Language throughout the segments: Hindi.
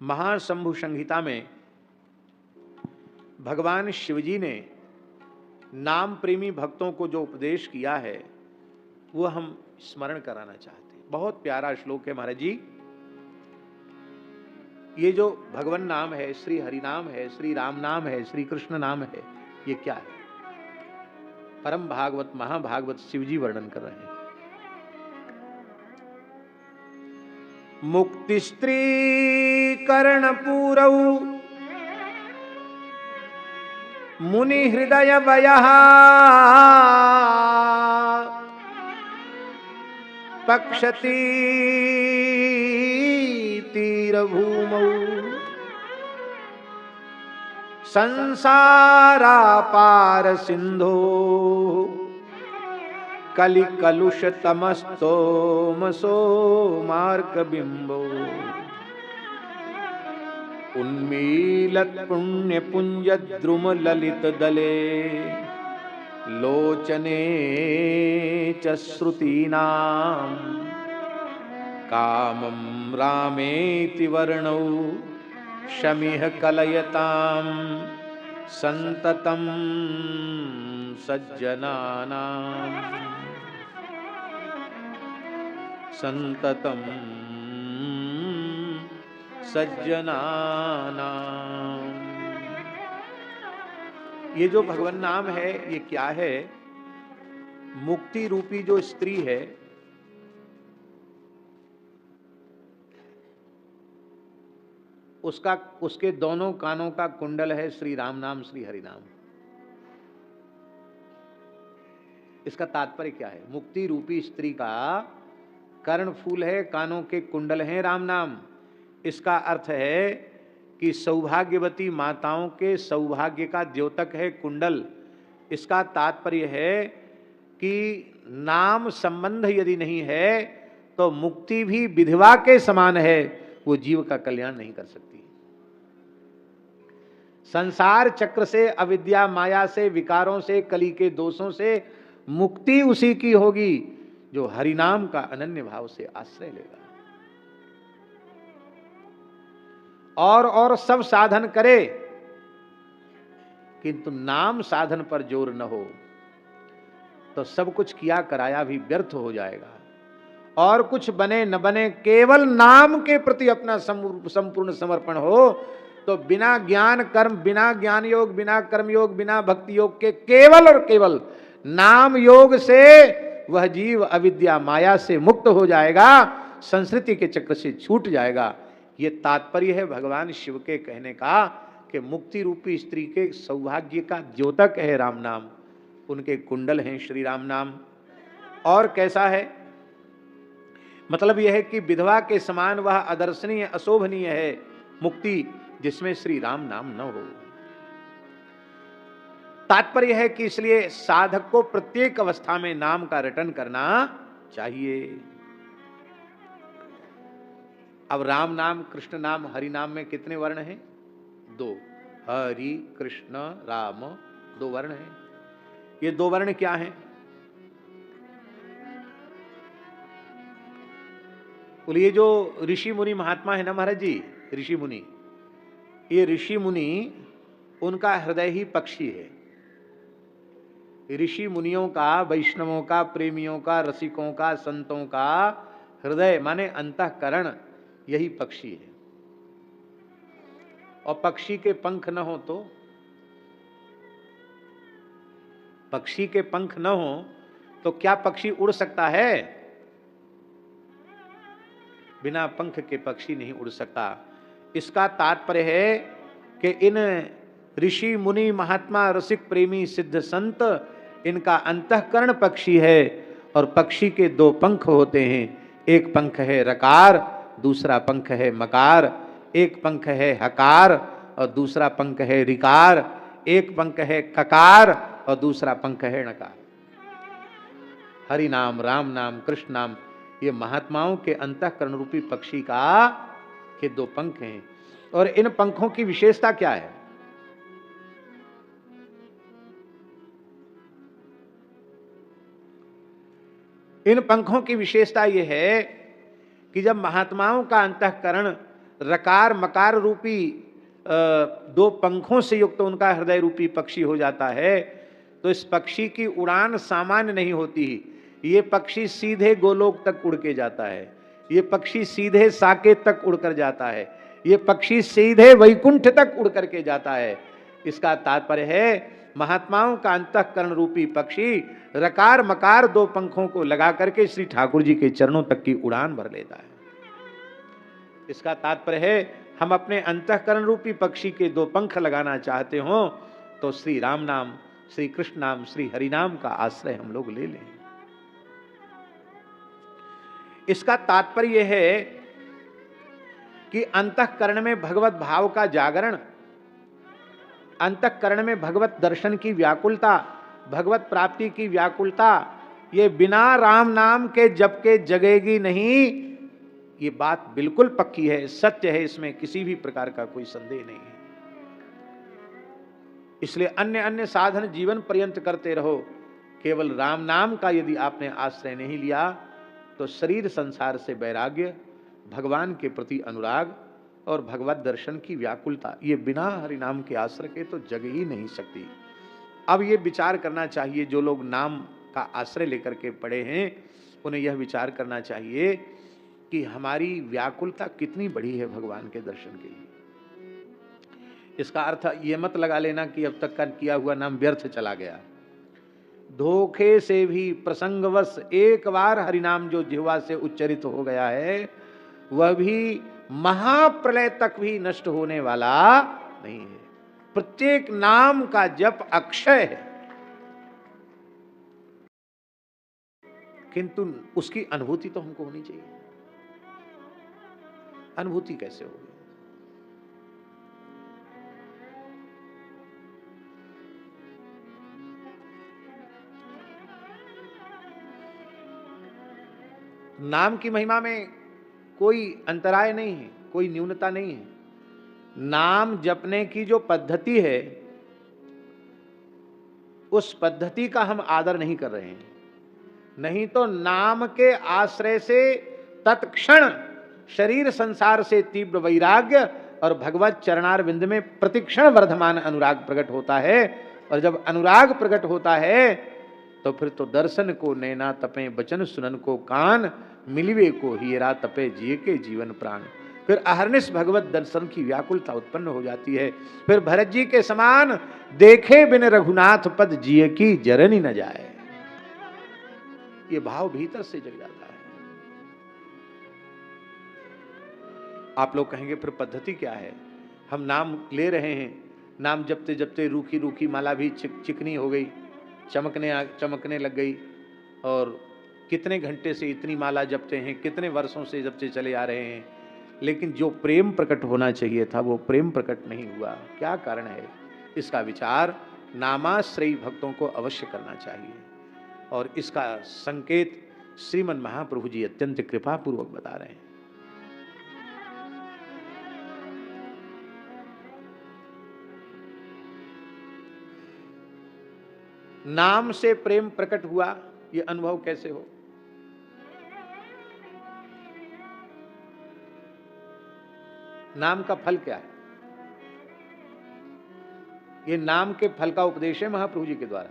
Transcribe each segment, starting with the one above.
महाशंभु संहिता में भगवान शिवजी ने नाम प्रेमी भक्तों को जो उपदेश किया है वो हम स्मरण कराना चाहते हैं। बहुत प्यारा श्लोक है महाराज जी। ये जो भगवान नाम है, श्री हरि नाम है, श्री राम नाम है, श्री कृष्ण नाम है, ये क्या है? परम भागवत महाभागवत शिवजी वर्णन कर रहे हैं। मुक्ति स्त्री कर्ण पूरौ मुनि हृदय वयः पक्षती तीरभूमौ संसारापार सिंधो कलि कलुष तमस्तोमसो मार्कबिंबो उन्मीलत पुण्य पुंज द्रुम ललित दले लोचने च श्रुतीनां कामं रामेति वर्णौ शमिह कलयतां संततं सज्जनानां संततं सज्जनानां। ये जो भगवान नाम है ये क्या है? मुक्ति रूपी जो स्त्री है उसके दोनों कानों का कुंडल है श्री राम नाम, श्री हरि नाम। इसका तात्पर्य क्या है? मुक्ति रूपी स्त्री का कर्ण फूल है, कानों के कुंडल हैं राम नाम। इसका अर्थ है कि सौभाग्यवती माताओं के सौभाग्य का द्योतक है कुंडल। इसका तात्पर्य है कि नाम संबंध यदि नहीं है तो मुक्ति भी विधवा के समान है, वो जीव का कल्याण नहीं कर सकती। संसार चक्र से, अविद्या माया से, विकारों से, कली के दोषों से मुक्ति उसी की होगी जो हरिनाम का अनन्य भाव से आश्रय लेगा। और सब साधन करे किंतु नाम साधन पर जोर न हो तो सब कुछ किया कराया भी व्यर्थ हो जाएगा। और कुछ बने न बने, केवल नाम के प्रति अपना संपूर्ण समर्पण हो तो बिना ज्ञान कर्म, बिना ज्ञान योग, बिना कर्म योग, बिना भक्ति योग के केवल और केवल नाम योग से वह जीव अविद्या माया से मुक्त हो जाएगा, संस्कृति के चक्र से छूट जाएगा। ये तात्पर्य है भगवान शिव के कहने का कि मुक्ति रूपी स्त्री के सौभाग्य का द्योतक है राम नाम, उनके कुंडल हैं श्री राम नाम। और कैसा है? मतलब यह है कि विधवा के समान वह अदर्शनीय अशोभनीय है मुक्ति जिसमें श्री राम नाम न हो। तात्पर्य है कि इसलिए साधक को प्रत्येक अवस्था में नाम का रटन करना चाहिए। अब राम नाम, कृष्ण नाम, हरि नाम में कितने वर्ण हैं? 2। हरि, कृष्ण, राम, 2 वर्ण हैं। ये 2 वर्ण क्या हैं? बोलिए, जो ऋषि मुनि महात्मा है ना महाराज जी, ऋषि मुनि, ये ऋषि मुनि उनका हृदय ही पक्षी है। ऋषि मुनियों का, वैष्णवों का, प्रेमियों का, रसिकों का, संतों का हृदय माने अंतःकरण यही पक्षी है। और पक्षी के पंख न हो तो, पक्षी के पंख न हो तो क्या पक्षी उड़ सकता है? बिना पंख के पक्षी नहीं उड़ सकता। इसका तात्पर्य है कि इन ऋषि मुनि महात्मा रसिक प्रेमी सिद्ध संत, इनका अंतःकरण पक्षी है। और पक्षी के 2 पंख होते हैं, एक पंख है रकार, दूसरा पंख है मकार। एक पंख है हकार और दूसरा पंख है ऋकार। एक पंख है ककार और दूसरा पंख है नकार। हरि नाम, राम नाम, कृष्ण नाम, ये महात्माओं के अंतःकरण रूपी पक्षी का के 2 पंख हैं। और इन पंखों की विशेषता क्या है? इन पंखों की विशेषता यह है कि जब महात्माओं का अंतःकरण रकार मकार रूपी दो पंखों से युक्त उनका हृदय रूपी पक्षी हो जाता है, तो इस पक्षी की उड़ान सामान्य नहीं होती। ये पक्षी सीधे गोलोक तक उड़ के जाता है, ये पक्षी सीधे साकेत तक उड़कर जाता है, ये पक्षी सीधे वैकुंठ तक उड़ करके जाता है। इसका तात्पर्य है महात्माओं का अंतःकरण रूपी पक्षी रकार मकार दो पंखों को लगा करके श्री ठाकुर जी के चरणों तक की उड़ान भर लेता है। इसका तात्पर्य है हम अपने अंतःकरण रूपी पक्षी के दो पंख लगाना चाहते हो तो श्री राम नाम, श्री कृष्ण नाम, श्री हरि नाम का आश्रय हम लोग ले लें। इसका तात्पर्य है कि अंतःकरण में भगवत भाव का जागरण, अंतःकरण में भगवत दर्शन की व्याकुलता, भगवत प्राप्ति की व्याकुलता, ये बिना राम नाम के जप के जगेगी नहीं। ये बात बिल्कुल पक्की है, सत्य है, इसमें किसी भी प्रकार का कोई संदेह नहीं है। इसलिए अन्य अन्य साधन जीवन पर्यंत करते रहो, केवल राम नाम का यदि आपने आश्रय नहीं लिया तो शरीर संसार से वैराग्य, भगवान के प्रति अनुराग और भगवत दर्शन की व्याकुलता, ये बिना हरि नाम के आश्रय के तो जग ही नहीं सकती। अब ये विचार करना चाहिए, जो लोग नाम का आश्रय लेकर के पड़े हैं उन्हें यह विचार करना चाहिए कि हमारी व्याकुलता कितनी बड़ी है भगवान के दर्शन के लिए। इसका अर्थ ये मत लगा लेना कि अब तक का किया हुआ नाम व्यर्थ चला गया। धोखे से भी प्रसंगवश एक बार हरिनाम जो जिह्वा से उच्चरित हो गया है वह भी महाप्रलय तक भी नष्ट होने वाला नहीं है। प्रत्येक नाम का जप अक्षय है, किंतु उसकी अनुभूति तो हमको होनी चाहिए। अनुभूति कैसे होगी? नाम की महिमा में कोई अंतराय नहीं है, कोई न्यूनता नहीं है। नाम जपने की जो पद्धति है उस पद्धति का हम आदर नहीं कर रहे हैं। नहीं तो नाम के आश्रय से तत्क्षण शरीर संसार से तीव्र वैराग्य और भगवत चरणारविंद में प्रतिक्षण वर्धमान अनुराग प्रकट होता है। और जब अनुराग प्रकट होता है तो फिर तो दर्शन को नैना तपे, वचन सुनन को कान, मिलिवे को हीरा तपे, जिए के जीवन प्राण। फिर अहर्निश भगवत दर्शन की व्याकुलता उत्पन्न हो जाती है। फिर भरत जी के समान देखे बिन रघुनाथ पद, जिए की जरनी न जाए, ये भाव भीतर से जग जाता है। आप लोग कहेंगे फिर पद्धति क्या है? हम नाम ले रहे हैं, नाम जपते जपते रूखी रूखी माला भी चिकनी हो गई, चमकने लग गई, और कितने घंटे से इतनी माला जपते हैं, कितने वर्षों से जपते चले आ रहे हैं, लेकिन जो प्रेम प्रकट होना चाहिए था वो प्रेम प्रकट नहीं हुआ। क्या कारण है? इसका विचार नामाश्रयी भक्तों को अवश्य करना चाहिए। और इसका संकेत श्रीमन महाप्रभु जी अत्यंत कृपा पूर्वक बता रहे हैं। नाम से प्रेम प्रकट हुआ, ये अनुभव कैसे हो? नाम का फल क्या है? ये नाम के फल का उपदेश है महाप्रभु जी के द्वारा।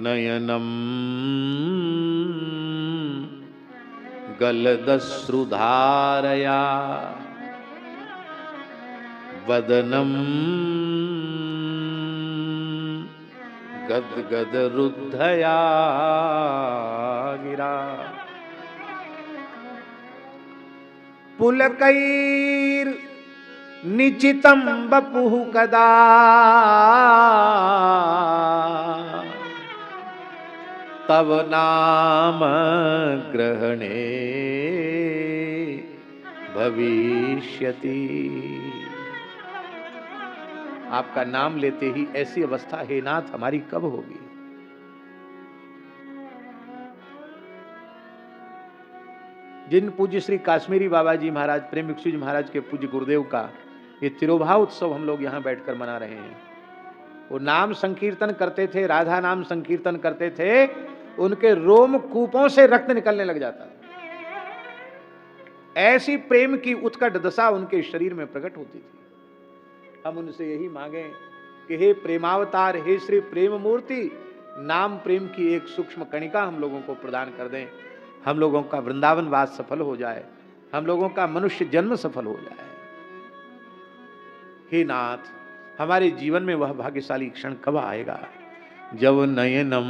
नयनम गलदश्रुधारया, वदनम गदगद रुद्धया गिरा, पुलकैर निचितम बपुः कदा, तव नाम ग्रहणे भविष्यति। आपका नाम लेते ही ऐसी अवस्था हे नाथ हमारी कब होगी? जिन पूज्य श्री काश्मीरी बाबा जी महाराज, प्रेम भिक्षु जी महाराज के पूज्य गुरुदेव का ये तिरुभाव उत्सव हम लोग यहाँ बैठकर मना रहे हैं। वो नाम संकीर्तन करते थे, राधा नाम संकीर्तन करते थे, उनके रोम कूपों से रक्त निकलने लग जाता था। ऐसी प्रेम की उत्कट दशा उनके शरीर में प्रकट होती थी। हम उनसे यही मांगे कि हे प्रेमावतार, हे श्री प्रेम मूर्ति, नाम प्रेम की एक सूक्ष्म कणिका हम लोगों को प्रदान कर दें, हम लोगों का वृंदावन वास सफल हो जाए, हम लोगों का मनुष्य जन्म सफल हो जाए। हे नाथ, हमारे जीवन में वह भाग्यशाली क्षण कब आएगा जब नयनम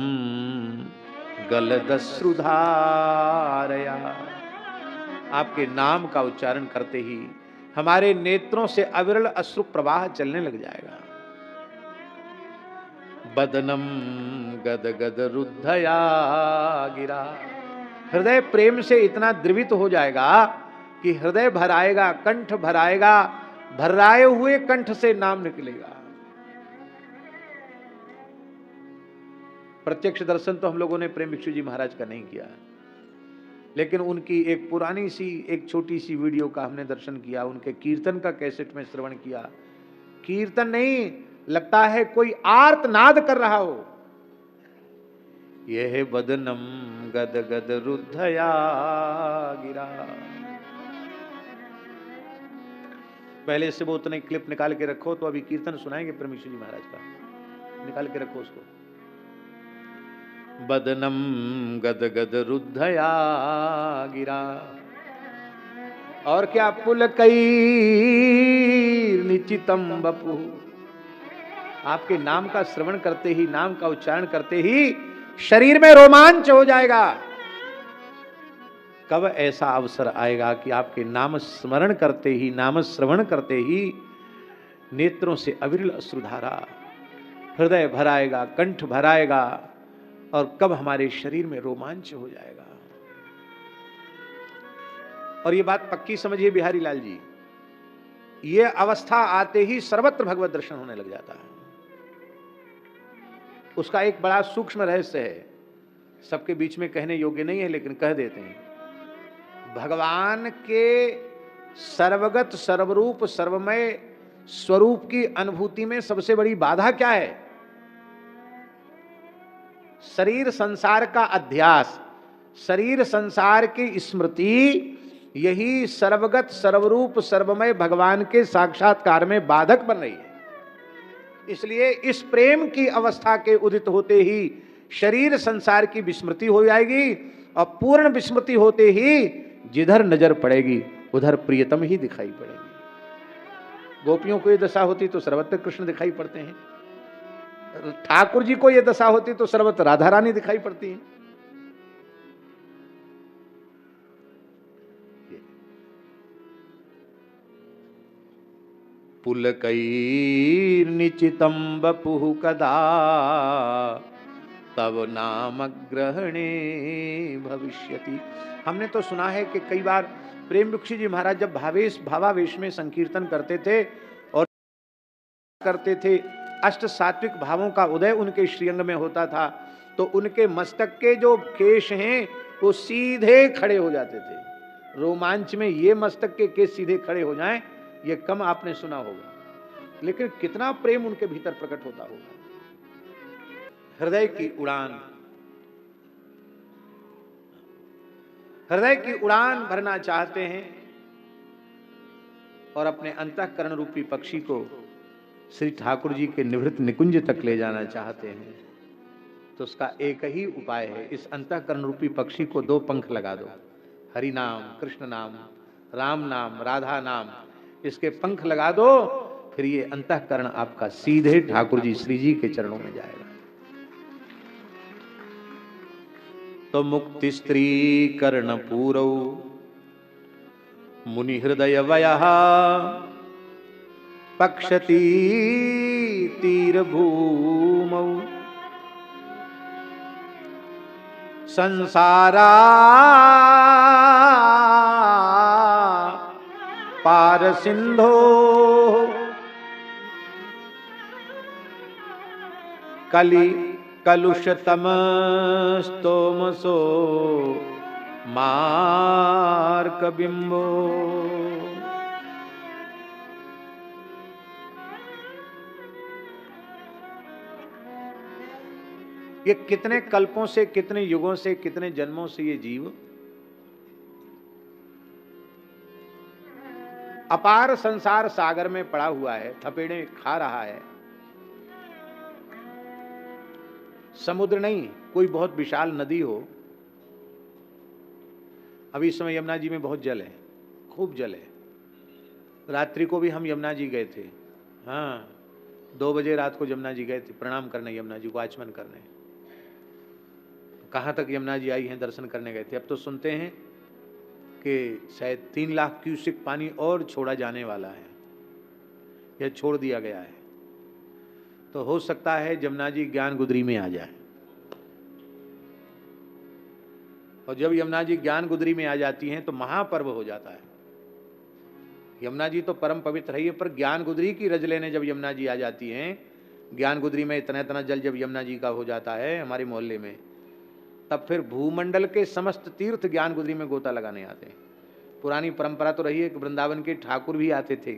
गलदश्रुधारया, आपके नाम का उच्चारण करते ही हमारे नेत्रों से अविरल अश्रु प्रवाह चलने लग जाएगा। बदनम गद गद रुद्धया गिरा, हृदय प्रेम से इतना द्रवित हो जाएगा कि हृदय भर आएगा, कंठ भर आएगा, भर्राए हुए कंठ से नाम निकलेगा। प्रत्यक्ष दर्शन तो हम लोगों ने प्रेम भिक्षु जी महाराज का नहीं किया, लेकिन उनकी एक पुरानी सी एक छोटी सी वीडियो का हमने दर्शन किया, उनके कीर्तन का कैसेट में श्रवण किया। कीर्तन नहीं, लगता है कोई आर्तनाद कर रहा हो। यह बदनम गद गद रुद्धया गिरा। पहले से वो उतने क्लिप निकाल के रखो, तो अभी कीर्तन सुनाएंगे प्रेम भिक्षु जी महाराज का, निकाल के रखो उसको। बदनम गद गद रुद्धया गिरा, और क्या पुलकैर निचितम बपु, आपके नाम का श्रवण करते ही, नाम का उच्चारण करते ही शरीर में रोमांच हो जाएगा। कब ऐसा अवसर आएगा कि आपके नाम स्मरण करते ही, नाम श्रवण करते ही नेत्रों से अविरल अश्रुधारा, हृदय भराएगा, कंठ भराएगा, और कब हमारे शरीर में रोमांच हो जाएगा। और ये बात पक्की समझिए बिहारी लाल जी, ये अवस्था आते ही सर्वत्र भगवत दर्शन होने लग जाता है। उसका एक बड़ा सूक्ष्म रहस्य है, सबके बीच में कहने योग्य नहीं है, लेकिन कह देते हैं। भगवान के सर्वगत, सर्वरूप, सर्वमय स्वरूप की अनुभूति में सबसे बड़ी बाधा क्या है? शरीर संसार का अध्यास, शरीर संसार की स्मृति, यही सर्वगत, सर्वरूप, सर्वमय भगवान के साक्षात्कार में बाधक बन रही है। इसलिए इस प्रेम की अवस्था के उदित होते ही शरीर संसार की विस्मृति हो जाएगी, और पूर्ण विस्मृति होते ही जिधर नजर पड़ेगी उधर प्रियतम ही दिखाई पड़ेगी। गोपियों को ये दशा होती तो सर्वत्र कृष्ण दिखाई पड़ते हैं, ठाकुर जी को ये दशा होती तो सर्वत्र राधा रानी दिखाई पड़ती हैं। पुलकैर निचितम बपुः कदा तव नाम ग्रहणे भविष्यति। हमने तो सुना है कि कई बार प्रेम भिक्षु जी महाराज जब भावावेश में संकीर्तन करते थे और करते थे, अष्ट सात्विक भावों का उदय उनके श्रीअंग में होता था, तो उनके मस्तक के जो केश हैं वो सीधे खड़े हो जाते थे। रोमांच में ये मस्तक के केश सीधे खड़े हो जाएं, ये कम आपने सुना होगा, लेकिन कितना प्रेम उनके भीतर प्रकट होता होगा। हृदय की उड़ान, हृदय की उड़ान भरना चाहते हैं और अपने अंतःकरण रूपी पक्षी को श्री ठाकुर जी के निवृत्त निकुंज तक ले जाना चाहते हैं, तो उसका एक ही उपाय है, इस अंतःकरण रूपी पक्षी को दो पंख लगा दो। हरि नाम, कृष्ण नाम, राम नाम, राधा नाम, इसके पंख लगा दो, फिर ये अंतःकरण आपका सीधे ठाकुर जी श्री जी के चरणों में जाएगा। तो मुक्ति स्त्री कर्ण पूरौ मुनि हृदय वयः पक्षती तीर भूमौ संसारा पार सिंधो कलि कलुषतम स्तोमसो मार्क बिंबो। ये कितने कल्पों से, कितने युगों से, कितने जन्मों से ये जीव अपार संसार सागर में पड़ा हुआ है, थपेड़े खा रहा है। समुद्र नहीं, कोई बहुत विशाल नदी हो। अभी इस समय यमुना जी में बहुत जल है, खूब जल है। रात्रि को भी हम यमुना जी गए थे। हाँ, 2 बजे रात को यमुना जी गए थे प्रणाम करने, यमुना जी को आचमन करने। कहाँ तक यमुना जी आई हैं, दर्शन करने गए थे। अब तो सुनते हैं कि शायद 3 लाख क्यूसेक पानी और छोड़ा जाने वाला है, यह छोड़ दिया गया है। तो हो सकता है यमुना जी ज्ञान गुदरी में आ जाए। और जब यमुना जी ज्ञान गुदरी में आ जाती हैं तो महापर्व हो जाता है। यमुना जी तो परम पवित्र है, पर ज्ञान गुदरी की रज लेने जब यमुना जी आ जाती हैं, ज्ञान गुदरी में इतना इतना जल जब यमुना जी का हो जाता है हमारे मोहल्ले में, तब फिर भूमंडल के समस्त तीर्थ ज्ञान गुदरी में गोता लगाने आते हैं। पुरानी परंपरा तो रही है कि वृंदावन के ठाकुर भी आते थे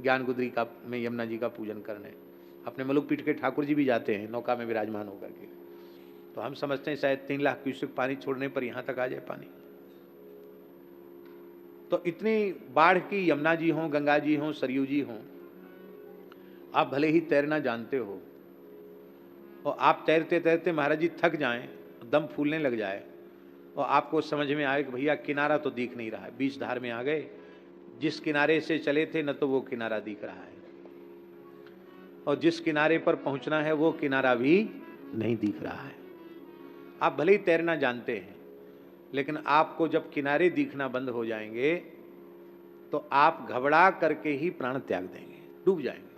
ज्ञान गुदरी का में यमुना जी का पूजन करने। अपने मलुक पीठ के ठाकुर जी भी जाते हैं नौका में विराजमान होकर के। तो हम समझते हैं शायद 3 लाख क्यूसेक पानी छोड़ने पर यहाँ तक आ जाए पानी। तो इतनी बाढ़ की यमुना जी हों, गंगा जी हों, सरयू जी हों, आप भले ही तैरना जानते हो और आप तैरते तैरते महाराज जी थक जाएं, दम फूलने लग जाए और आपको समझ में आए कि भैया किनारा तो दिख नहीं रहा है, बीच धार में आ गए, जिस किनारे से चले थे न तो वो किनारा दिख रहा है और जिस किनारे पर पहुंचना है वो किनारा भी नहीं दिख रहा है। आप भले ही तैरना जानते हैं, लेकिन आपको जब किनारे दिखना बंद हो जाएंगे तो आप घबरा करके ही प्राण त्याग देंगे, डूब जाएंगे।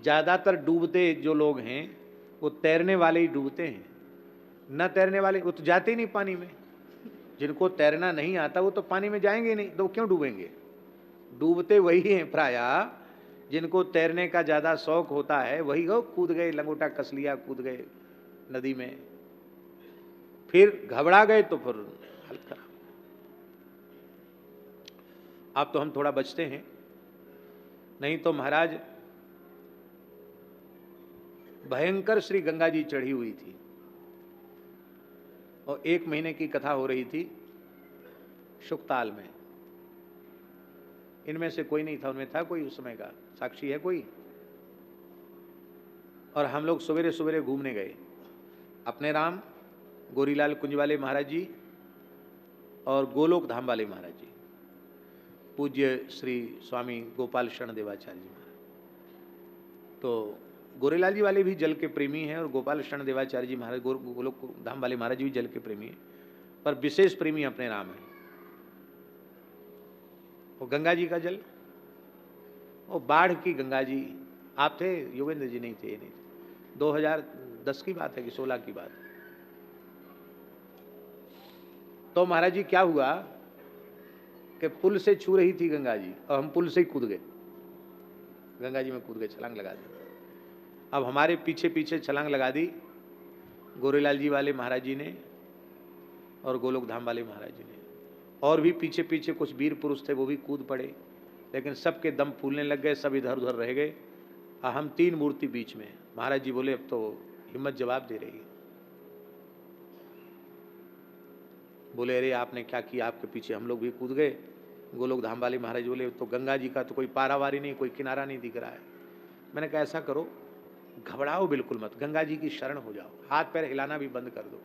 ज्यादातर डूबते जो लोग हैं वो तैरने वाले ही डूबते हैं, न तैरने वाले वो तो जाते ही नहीं पानी में। जिनको तैरना नहीं आता वो तो पानी में जाएंगे नहीं, तो क्यों डूबेंगे। डूबते वही हैं प्रायः जिनको तैरने का ज्यादा शौक होता है, वही हो कूद गए, लंगोटा कस लिया, कूद गए नदी में, फिर घबरा गए तो फिर हाल खराब। अब तो हम थोड़ा बचते हैं, नहीं तो महाराज भयंकर श्री गंगा जी चढ़ी हुई थी और 1 महीने की कथा हो रही थी शुकताल में। इनमें से कोई नहीं था, उनमें था कोई उस समय का साक्षी है कोई। और हम लोग सवेरे सवेरे घूमने गए, अपने राम, गोरीलाल कुंज वाले महाराज जी और गोलोक धाम वाले महाराज जी, पूज्य श्री स्वामी गोपाल शरण देवाचार्य जी महाराज। तो गोरेलाल जी वाले भी जल के प्रेमी हैं और गोपाल शरण देवाचार्य जी महाराज गोलोक धाम वाले महाराज जी भी जल के प्रेमी हैं, पर विशेष प्रेमी अपने राम है। वो गंगा जी का जल, वो बाढ़ की गंगा जी। आप थे योगेंद्र जी? नहीं थे, नहीं थे। 2010 की बात है कि 16 की बात। तो महाराज जी क्या हुआ कि पुल से छू रही थी गंगा जी और हम पुल से ही कूद गए, गंगा जी में कूद गए, छलांग लगा दी। अब हमारे पीछे पीछे छलांग लगा दी गोरेलाल जी वाले महाराज जी ने और गोलोक धाम वाले महाराज जी ने, और भी पीछे पीछे कुछ वीर पुरुष थे वो भी कूद पड़े, लेकिन सबके दम फूलने लग गए, सब इधर उधर रह गए और हम 3 मूर्ति बीच में। महाराज जी बोले अब तो हिम्मत जवाब दे रही है। बोले अरे आपने क्या किया, आपके पीछे हम लोग भी कूद गए। गोलोक धाम वाले महाराज बोले तो गंगा जी का तो कोई पारावारी नहीं, कोई किनारा नहीं दिख रहा है। मैंने कहा ऐसा करो, घबराओ बिल्कुल मत, गंगा जी की शरण हो जाओ, हाथ पैर हिलाना भी बंद कर दो,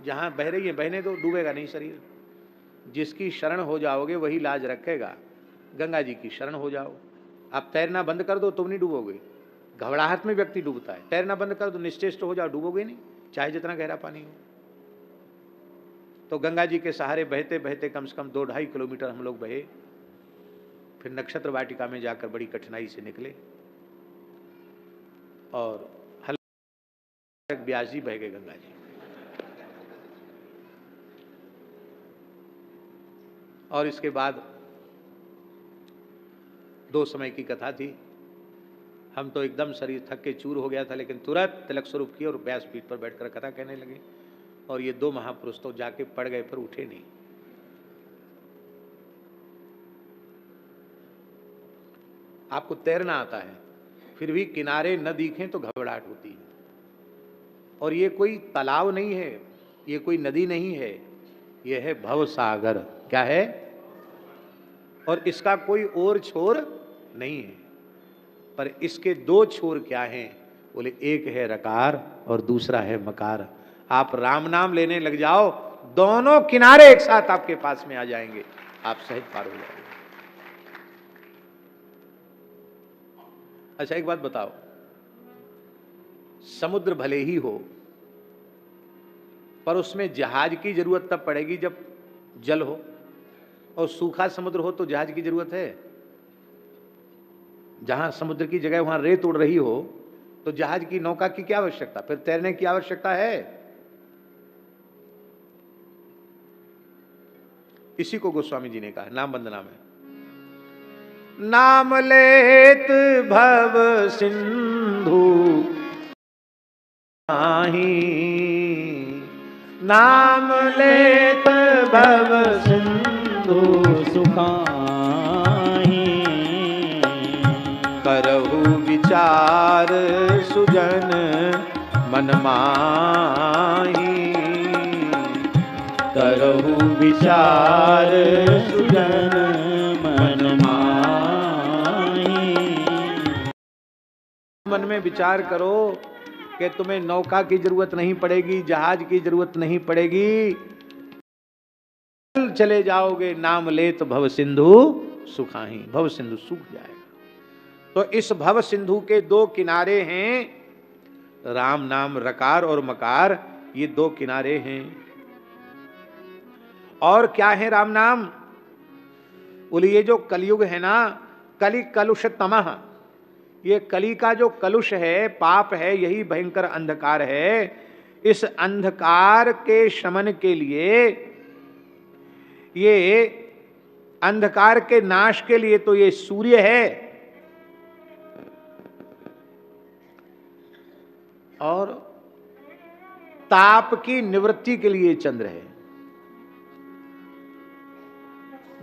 जहाँ बह रही है बहने दो, डूबेगा नहीं शरीर। जिसकी शरण हो जाओगे वही लाज रखेगा, गंगा जी की शरण हो जाओ। आप तैरना बंद कर दो तुम नहीं डूबोगे, घबराहट में व्यक्ति डूबता है। तैरना बंद कर दो, निश्चेष्ट हो जाओ, डूबोगे नहीं, चाहे जितना गहरा पानी हो। तो गंगा जी के सहारे बहते बहते कम से कम 2-2.5 किलोमीटर हम लोग बहे, फिर नक्षत्र वाटिका में जाकर बड़ी कठिनाई से निकले और हल्का ब्यास जी बह गए गंगा जी। और इसके बाद 2 समय की कथा थी। हम तो एकदम शरीर थक के चूर हो गया था, लेकिन तुरंत तिलक स्वरूप किए और व्यास पीठ पर बैठकर कथा कहने लगे। और ये 2 महापुरुष तो जाके पड़ गए, फिर उठे नहीं। आपको तैरना आता है, फिर भी किनारे न दिखें तो घबराहट होती है। और ये कोई तालाब नहीं है, ये कोई नदी नहीं है, यह है भव सागर। क्या है? और इसका कोई और छोर नहीं है। पर इसके दो छोर क्या हैं? बोले एक है रकार और दूसरा है मकार। आप राम नाम लेने लग जाओ, दोनों किनारे एक साथ आपके पास में आ जाएंगे, आप सहज पार हो जाएंगे। अच्छा एक बात बताओ, समुद्र भले ही हो पर उसमें जहाज की जरूरत तब पड़ेगी जब जल हो, और सूखा समुद्र हो तो जहाज की जरूरत है? जहां समुद्र की जगह वहां रेत उड़ रही हो तो जहाज की, नौका की क्या आवश्यकता? फिर तैरने की आवश्यकता है? इसी को गोस्वामी जी ने कहा नाम वंदना में, नाम लेत भव सिंधु नाम लेत भव सिंधु सुखाही, करहु विचार सुजन मन माही, करहु विचार सुजन मन माही। मन में विचार करो कि तुम्हें नौका की जरूरत नहीं पड़ेगी, जहाज की जरूरत नहीं पड़ेगी, चले जाओगे, नाम लेत भव सिंधु सुखाही, भव सिंधु सूख जाएगा। तो इस भव सिंधु के दो किनारे हैं राम नाम, रकार और मकार, ये दो किनारे हैं। और क्या है राम नाम? बोले ये जो कलयुग है ना, कलि कलुष तमः, ये कली का जो कलुष है, पाप है, यही भयंकर अंधकार है। इस अंधकार के शमन के लिए, ये अंधकार के नाश के लिए तो ये सूर्य है, और ताप की निवृत्ति के लिए चंद्र है।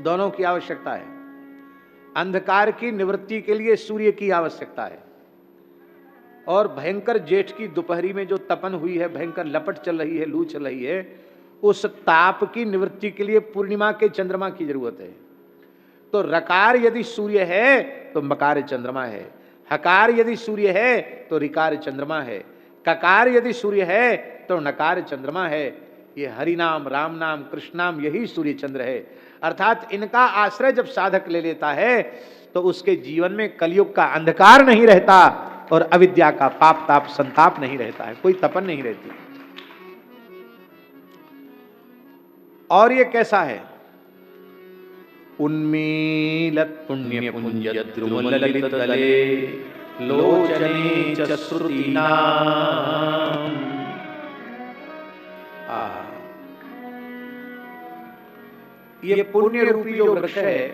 दोनों की आवश्यकता है। अंधकार की निवृत्ति के लिए सूर्य की आवश्यकता है, और भयंकर जेठ की दोपहरी में जो तपन हुई है, भयंकर लपट चल रही है, लू चल रही है, उस ताप की निवृत्ति के लिए पूर्णिमा के चंद्रमा की जरूरत है। तो रकार यदि सूर्य है तो मकार चंद्रमा है, हकार यदि सूर्य है तो रिकार चंद्रमा है, ककार यदि सूर्य है तो नकार चंद्रमा है। ये हरि नाम, राम नाम, कृष्ण नाम, यही सूर्य चंद्र है। अर्थात इनका आश्रय जब साधक ले लेता है तो उसके जीवन में कलयुग का अंधकार नहीं रहता और अविद्या का पाप ताप संताप नहीं रहता है, कोई तपन नहीं रहती। और ये कैसा है? उन्मीलत पुण्य पुंज द्रुमललित दले लोचने च श्रुतीनाम। ये पुण्य रूपी जो वृक्ष है,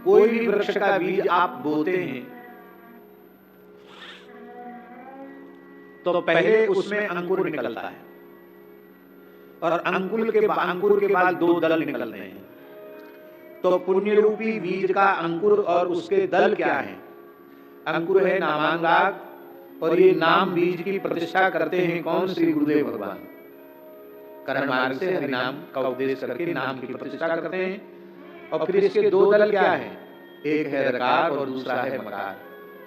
कोई भी वृक्ष का बीज आप बोते हैं तो पहले उसमें अंकुर निकलता है, और अंकुर के बाद दो दल निकलते हैं। तो पुण्य रूपी बीज का अंकुर और उसके दल क्या है? अंकुर है नामांगाग, और ये नाम बीज की प्रतिष्ठा करते हैं कौन? श्री गुरुदेव भगवान। कर्म मार्ग से हरि नाम का उपदेश करके नाम की प्रतिष्ठा करते हैं। और फिर इसके दो दल क्या है? एक है रकार और दूसरा है मकार,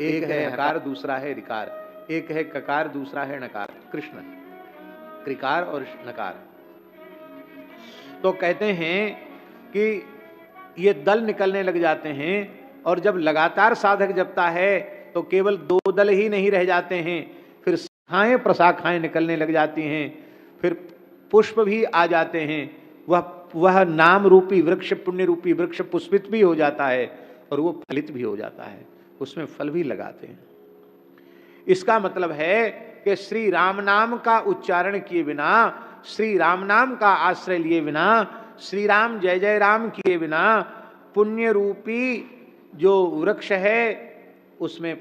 एक है हकार दूसरा है रिकार, एक है ककार दूसरा है नकार। कृष्ण कृकार और नकार। तो कहते हैं कि ये दल निकलने लग जाते हैं, और जब लगातार साधक जपता है तो केवल दो दल ही नहीं रह जाते हैं, फिर शाखाएं प्रशाखाएं निकलने लग जाती हैं, फिर पुष्प भी आ जाते हैं। वह नाम रूपी वृक्ष, पुण्य रूपी वृक्ष पुष्पित भी हो जाता है और वो फलित भी हो जाता है, उसमें फल भी लगाते हैं। इसका मतलब है कि श्री राम नाम का उच्चारण किए बिना, श्री राम नाम का आश्रय लिए बिना, श्री राम जय जय राम किए बिना, पुण्य रूपी जो वृक्ष है उसमें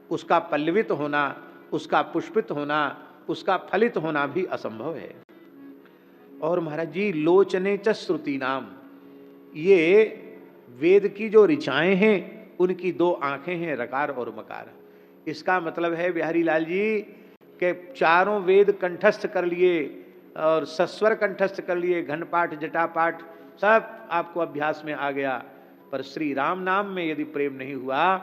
उसका पल्लवित होना, उसका पुष्पित होना, उसका फलित होना भी असंभव है। और महाराज जी, लोचने च श्रुति नाम, ये वेद की जो ऋचाएं हैं उनकी दो आंखें हैं, रकार और मकार। इसका मतलब है बिहारी लाल जी कि चारों वेद कंठस्थ कर लिए और सस्वर कंठस्थ कर लिए, घनपाठ जटापाठ सब आपको अभ्यास में आ गया, पर श्री राम नाम में यदि प्रेम नहीं हुआ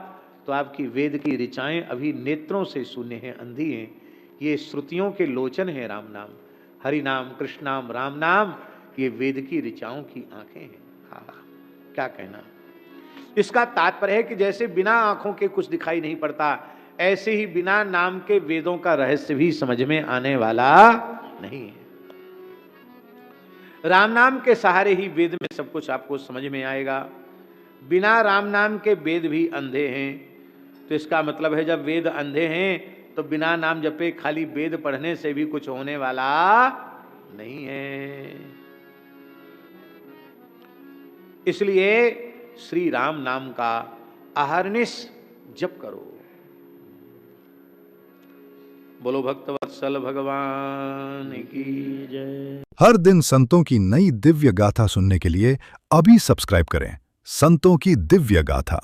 तो आपकी वेद की ऋचाएं अभी नेत्रों से शून्य हैं, अंधी हैं। ये श्रुतियों के लोचन है राम नाम, हरि नाम, कृष्ण नाम, राम नाम, ये वेद की ऋचाओं की आंखें हैं। हाँ, क्या कहना। इसका तात्पर्य है कि जैसे बिना आंखों के कुछ दिखाई नहीं पड़ता, ऐसे ही बिना नाम के वेदों का रहस्य भी समझ में आने वाला नहीं है। राम नाम के सहारे ही वेद में सब कुछ आपको समझ में आएगा। बिना राम नाम के वेद भी अंधे हैं, तो इसका मतलब है जब वेद अंधे हैं तो बिना नाम जपे खाली वेद पढ़ने से भी कुछ होने वाला नहीं है। इसलिए श्री राम नाम का अहर्निश जप करो। बोलो भक्तवत्सल भगवान की जय। हर दिन संतों की नई दिव्य गाथा सुनने के लिए अभी सब्सक्राइब करें संतों की दिव्य गाथा।